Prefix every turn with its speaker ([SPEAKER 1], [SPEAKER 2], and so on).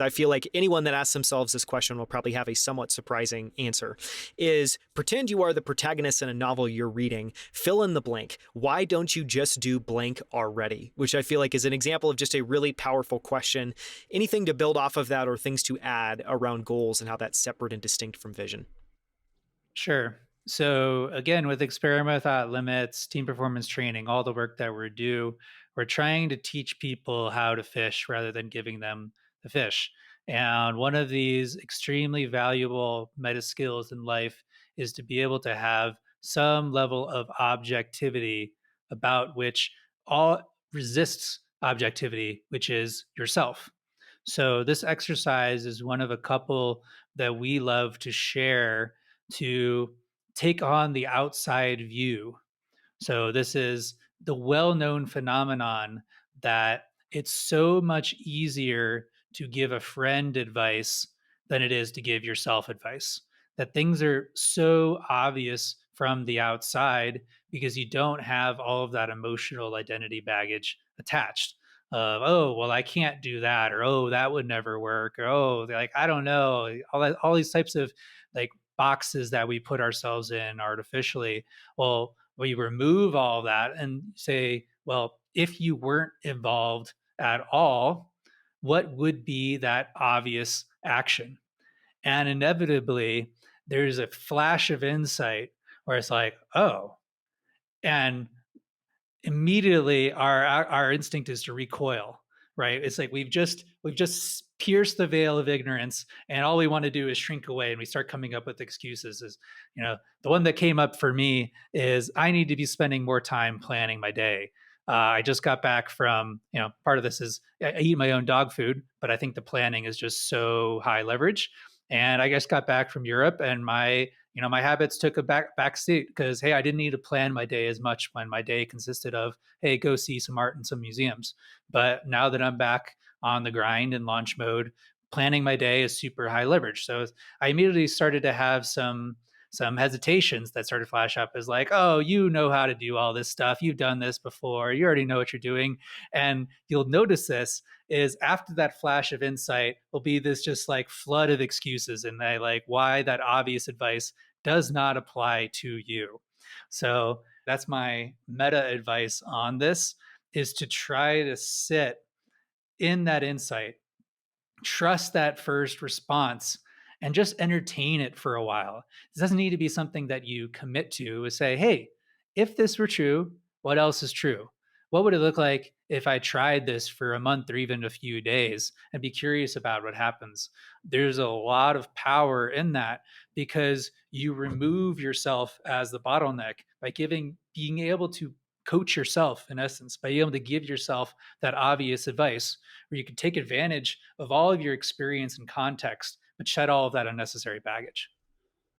[SPEAKER 1] I feel like anyone that asks themselves this question will probably have a somewhat surprising answer, is pretend you are the protagonist in a novel you're reading, fill in the blank. Why don't you just do blank already? Which I feel like is an example of just a really powerful question. Anything to build off of that or things to add around goals and how that's separate and distinct from vision?
[SPEAKER 2] Sure. So again, with experiment without limits, team performance training, all the work that we're trying to teach people how to fish rather than giving them the fish. And one of these extremely valuable meta skills in life is to be able to have some level of objectivity about which all resists objectivity, which is yourself. So this exercise is one of a couple that we love to share to take on the outside view. So this is the well-known phenomenon that it's so much easier to give a friend advice than it is to give yourself advice. That things are so obvious from the outside because you don't have all of that emotional identity baggage attached. Of, oh, well, I can't do that, or oh, that would never work, or oh, like I don't know, all these types of like boxes that we put ourselves in artificially. Well, we remove all of that and say, well, if you weren't involved at all, what would be that obvious action? And inevitably, there's a flash of insight where it's like, oh, and immediately our instinct is to recoil, right? It's like we've just pierced the veil of ignorance, and all we want to do is shrink away, and we start coming up with excuses. Is, the one that came up for me is I need to be spending more time planning my day. I just got back from, part of this is I eat my own dog food, but I think the planning is just so high leverage. And I just got back from Europe, and my habits took a back seat because, hey, I didn't need to plan my day as much when my day consisted of, hey, go see some art in some museums. But now that I'm back on the grind and launch mode, planning my day is super high leverage. So I immediately started to have some hesitations that started to flash up as like, oh, you know how to do all this stuff. You've done this before. You already know what you're doing. And you'll notice this is after that flash of insight will be this just like flood of excuses and they like why that obvious advice does not apply to you. So that's my meta advice on this, is to try to sit in that insight, trust that first response, and just entertain it for a while. It doesn't need to be something that you commit to. Say, hey, if this were true, what else is true? What would it look like if I tried this for a month or even a few days and be curious about what happens? There's a lot of power in that because you remove yourself as the bottleneck by being able to coach yourself, in essence, by being able to give yourself that obvious advice where you can take advantage of all of your experience and context, but shed all of that unnecessary baggage.